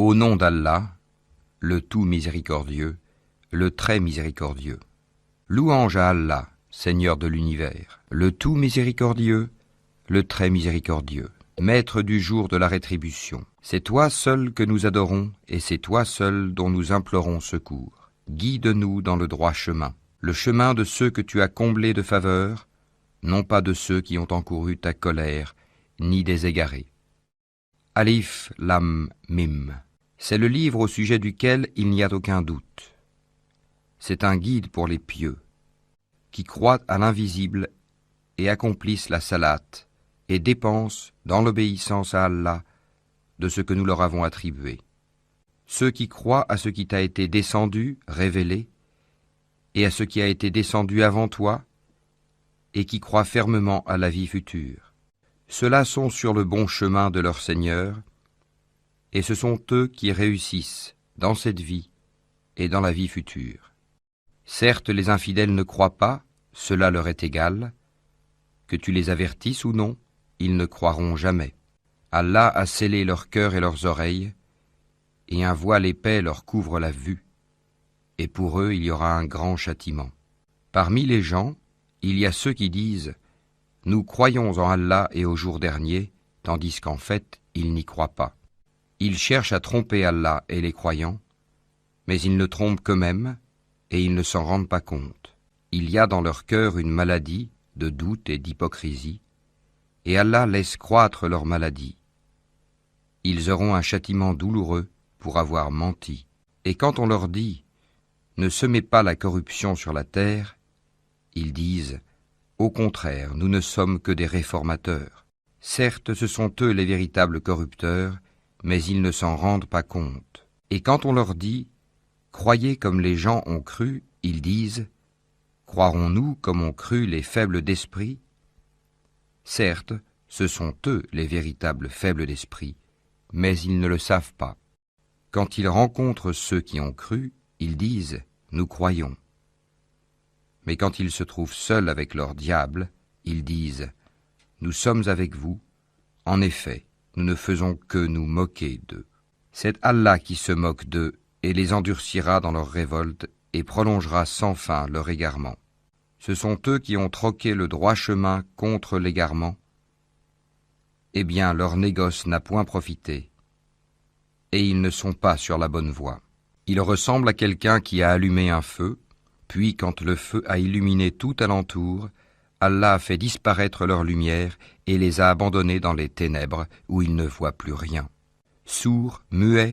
Au nom d'Allah, le tout miséricordieux, le très miséricordieux. Louange à Allah, Seigneur de l'univers, le tout miséricordieux, le très miséricordieux, Maître du jour de la rétribution. C'est toi seul que nous adorons, et c'est toi seul dont nous implorons secours. Guide-nous dans le droit chemin, le chemin de ceux que tu as comblés de faveurs, non pas de ceux qui ont encouru ta colère, ni des égarés. Alif, Lam, Mim. C'est le livre au sujet duquel il n'y a aucun doute. C'est un guide pour les pieux, qui croient à l'invisible et accomplissent la salate et dépensent, dans l'obéissance à Allah, de ce que nous leur avons attribué. Ceux qui croient à ce qui t'a été descendu, révélé, et à ce qui a été descendu avant toi, et qui croient fermement à la vie future. Ceux-là sont sur le bon chemin de leur Seigneur, et ce sont eux qui réussissent dans cette vie et dans la vie future. Certes, les infidèles ne croient pas, cela leur est égal. Que tu les avertisses ou non, ils ne croiront jamais. Allah a scellé leur cœur et leurs oreilles, et un voile épais leur couvre la vue, et pour eux il y aura un grand châtiment. Parmi les gens, il y a ceux qui disent « Nous croyons en Allah et au jour dernier », tandis qu'en fait, ils n'y croient pas. Ils cherchent à tromper Allah et les croyants, mais ils ne trompent qu'eux-mêmes, et ils ne s'en rendent pas compte. Il y a dans leur cœur une maladie de doute et d'hypocrisie, et Allah laisse croître leur maladie. Ils auront un châtiment douloureux pour avoir menti. Et quand on leur dit « Ne semez pas la corruption sur la terre », ils disent « Au contraire, nous ne sommes que des réformateurs. » Certes, ce sont eux les véritables corrupteurs, mais ils ne s'en rendent pas compte. Et quand on leur dit « Croyez comme les gens ont cru », ils disent « Croirons-nous comme ont cru les faibles d'esprit ?» Certes, ce sont eux les véritables faibles d'esprit, mais ils ne le savent pas. Quand ils rencontrent ceux qui ont cru, ils disent « Nous croyons ». Mais quand ils se trouvent seuls avec leur diable, ils disent « Nous sommes avec vous, en effet, nous ne faisons que nous moquer d'eux. » C'est Allah qui se moque d'eux et les endurcira dans leur révolte et prolongera sans fin leur égarement. Ce sont eux qui ont troqué le droit chemin contre l'égarement. Eh bien, leur négoce n'a point profité, et ils ne sont pas sur la bonne voie. Ils ressemblent à quelqu'un qui a allumé un feu, puis quand le feu a illuminé tout alentour, Allah a fait disparaître leur lumière et les a abandonnés dans les ténèbres où ils ne voient plus rien. Sourds, muets